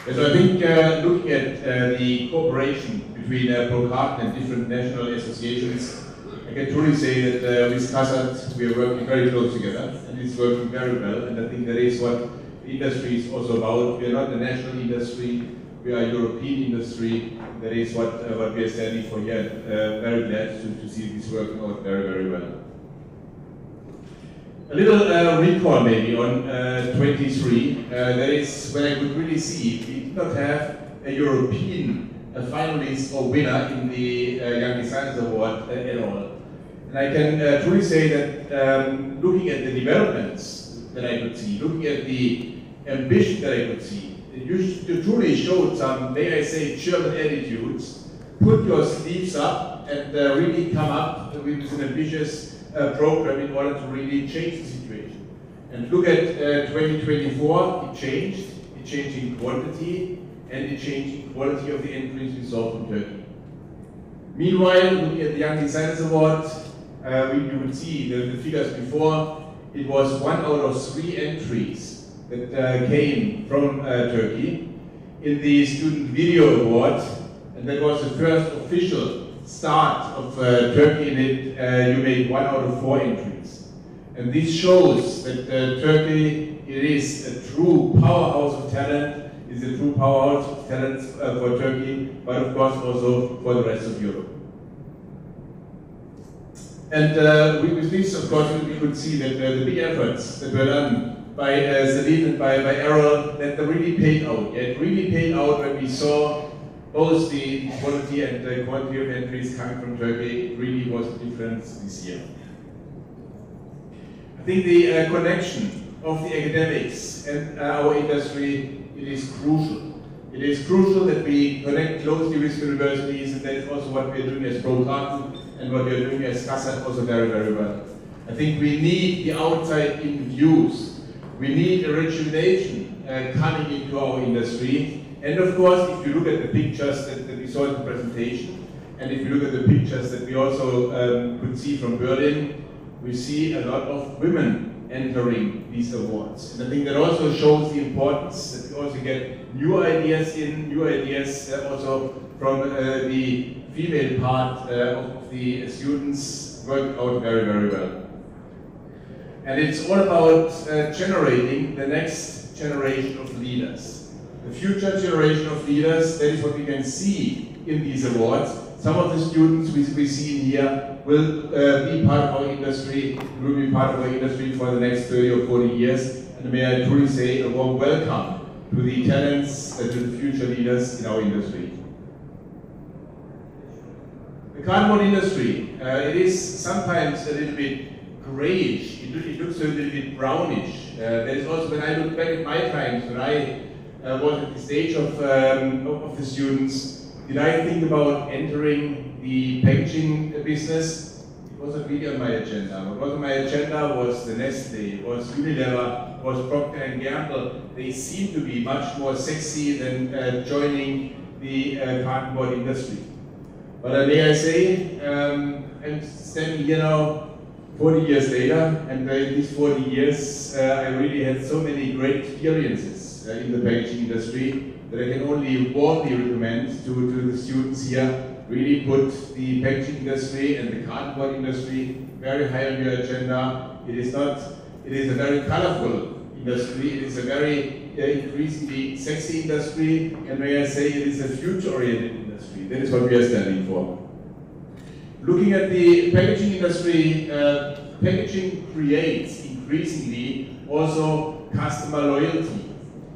So I think looking at the cooperation between Carton and different national associations, I can truly say that with KASAD we are working very close together, and it's working very well. And I think that is what the industry is also about. We are not a national industry, we are a European industry. That is what we are standing for here. Very glad to see this working out very, very well. A little recall maybe on 23. That is when I could really see we did not have a European finalist or winner in the Young Designers Award at all. And I can truly say that looking at the developments that I could see, looking at the ambition that I could see, you truly showed some, may I say, German attitudes. Put your sleeves up and really come up with an ambitious program in order to really change the situation. And look at 2024, it changed in quantity, and it changed in quality of the entries we saw from Turkey. Meanwhile, looking at the Young Designers Award, you would see the figures before, it was 1 out of 3 entries that came from Turkey. In the Student Video Award, and that was the first official start of Turkey in it, you made 1 out of 4 entries. And this shows that Turkey, it is a true powerhouse of talent, is a true powerhouse of talent for Turkey, but of course also for the rest of Europe. And with this, of course, we could see that the big efforts that were done by Celine and by Errol, that they really paid out. It really paid out when we saw both the quality and the quantity of entries coming from Turkey. It really was a difference this year. I think the connection of the academics and our industry, it is crucial. It is crucial that we connect closely with universities, and that is also what we are doing as Carton and what we are doing as KASAD also very, very well. I think we need the outside-in views. We need a rejuvenation coming into our industry. And of course, if you look at the pictures that we saw in the presentation, and if you look at the pictures that we also could see from Berlin, we see a lot of women entering these awards. And I think that also shows the importance that we also get new ideas also from the female part of the students work out very, very well. And it's all about generating the next generation of leaders. The future generation of leaders, that is what we can see in these awards. Some of the students we see in here will be part of our industry, will be part of our industry for the next 30 or 40 years. And may I truly say a warm welcome to the talents, to the future leaders in our industry. The cardboard industry, it is sometimes a little bit grayish, it looks a little bit brownish. That is also when I look back at my times, when I was at the stage of the students, did I think about entering the packaging business? It wasn't really on my agenda. What was on my agenda was the Nestle, was Unilever, was Procter & Gamble. They seem to be much more sexy than joining the cartonboard industry. But may I say, I'm standing here now 40 years later, and in these 40 years, I really had so many great experiences in the packaging industry that I can only warmly recommend to the students here. Really put the packaging industry and the cartonboard industry very high on your agenda. It is a very colorful industry. It is a very increasingly sexy industry, and may I say it is a future-oriented industry. That is what we are standing for. Looking at the packaging industry, packaging creates increasingly also customer loyalty.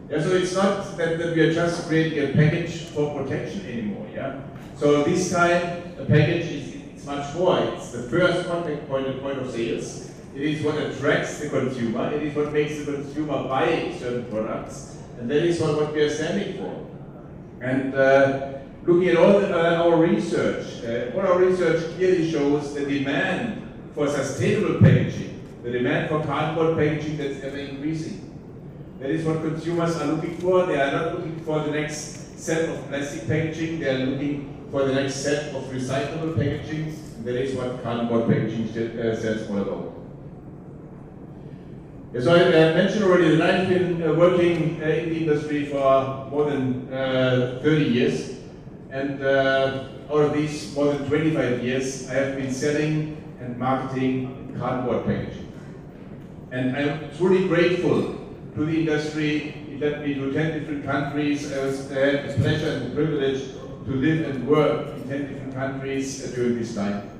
Yeah, so it's not that we are just creating a package for protection anymore. Yeah. So this time a package is much more. It's the first contact point and point of sales. It is what attracts the consumer. It is what makes the consumer buy certain products, and that is what we are standing for. And looking at all our research clearly shows the demand for sustainable packaging, the demand for cardboard packaging that's ever increasing. That is what consumers are looking for. They are not looking for the next set of plastic packaging, they are looking for the next set of recyclable packaging. That is what cardboard packaging sells all about. So I mentioned already that I've been working in the industry for more than 30 years, and out of these more than 25 years, I have been selling and marketing cardboard packaging. And I'm truly grateful to the industry. It led me to 10 different countries. I had the pleasure and the privilege to live and work in 10 different countries during this time.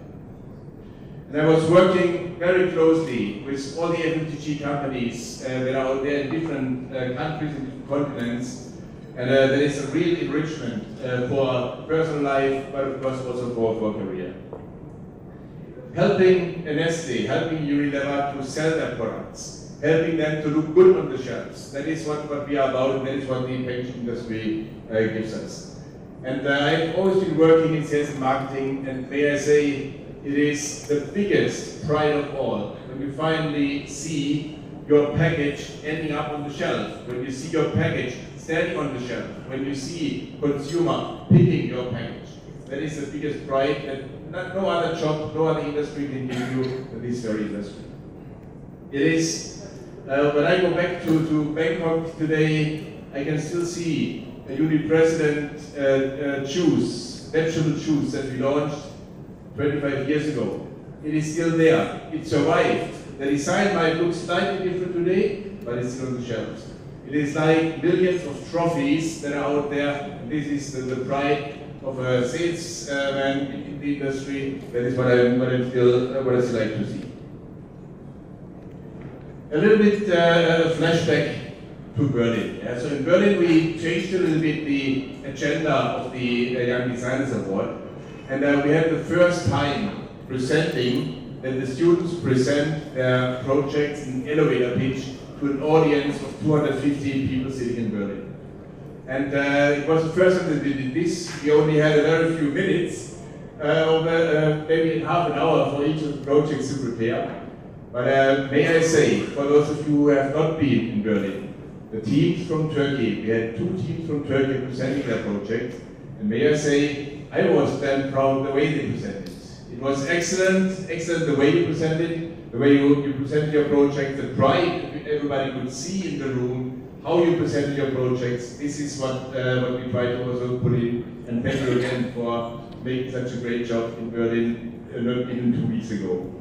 And I was working very closely with all the FMCG companies that are out there in different countries and different continents. And there is a real enrichment for personal life, but of course also for career. Helping Nestle, helping Unilever to sell their products, helping them to look good on the shelves. That is what we are about, and that is what the packaging industry gives us. And I've always been working in sales and marketing, and may I say, it is the biggest pride of all when you finally see your package ending up on the shelf, when you see your package standing on the shelf, when you see consumer picking your package. That is the biggest pride that no other job, no other industry can give you than this very industry. It is, when I go back to Bangkok today, I can still see the Uni President juice, vegetable juice that we launched 25 years ago. It is still there. It survived. The design might look slightly different today, but it's still on the shelves. It is like millions of trophies that are out there. And this is the pride of a salesman in the industry. That is what I still like to see. A little bit flashback to Berlin. Yeah, so in Berlin we changed a little bit the agenda of the Young Designers Award. And we had the first time presenting that the students present their projects in elevator pitch to an audience of 215 people sitting in Berlin. And it was the first time that we did this. We only had a very few minutes, maybe half an hour for each of the projects to prepare. But may I say, for those of you who have not been in Berlin, the teams from Turkey, we had 2 teams from Turkey presenting their project, and may I say, I was then proud the way they presented. It was excellent the way you presented, the way you presented your project, the pride everybody could see in the room, how you presented your projects. This is what we try to also put in, and thank you again for making such a great job in Berlin not even 2 weeks ago.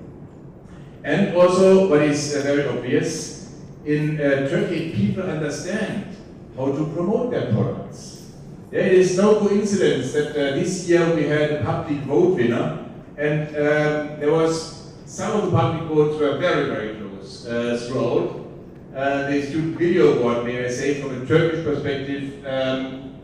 And also, what is very obvious, in Turkey people understand how to promote their products. It is no coincidence that this year we had a public vote winner, and there was some of the public votes were very, very close throughout. The Student Video Award, may I say, from a Turkish perspective,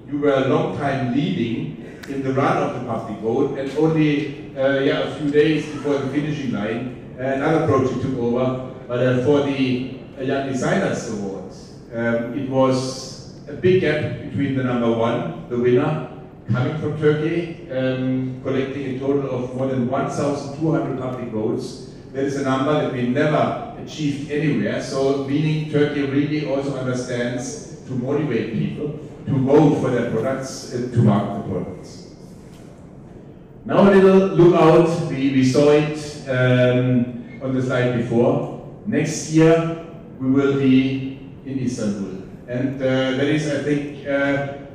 you were a long time leading in the run of the public vote, and only a few days before the finishing line, another project took over. But for the Young Designers Awards, it was a big gap between the number 1, the winner, coming from Turkey, collecting a total of more than 1,200 public votes. That is a number that we never achieved anywhere, so meaning Turkey really also understands to motivate people to vote for their products, to market the products. Now a little look out, we saw it on the slide before. Next year we will be in Istanbul. And that is, I think,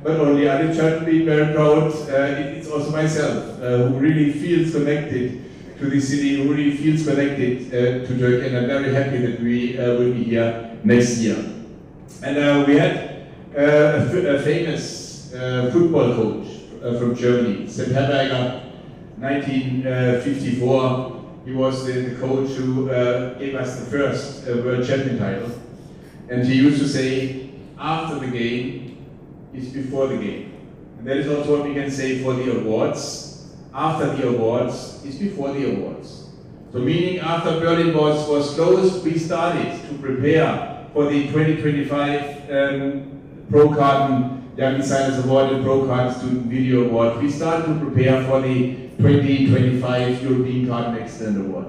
not only Arifcan being very proud, it's also myself, who really feels connected to the city, who really feels connected to Turkey, and I'm very happy that we will be here next year. And we had a famous football coach from Germany, Sepp Herberger, 1954. He was the coach who gave us the first world champion title. And he used to say, after the game is before the game. And that is also what we can say for the awards. After the awards is before the awards. So meaning after Berlin was closed, we started to prepare for the 2025 Pro Carton Young Designers Award and Pro Carton Student Video Award. We started to prepare for the 2025 European Carton Excellent Award.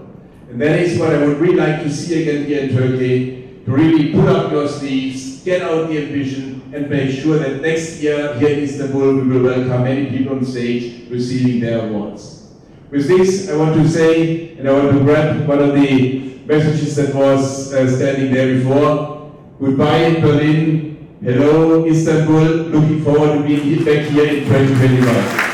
And that is what I would really like to see again here in Turkey, to really put up your sleeves, get out the ambition, and make sure that next year here in Istanbul we will welcome many people on stage receiving their awards. With this, I want to say, and I want to grab one of the messages that was standing there before. Goodbye Berlin, hello Istanbul, looking forward to being back here in 2021.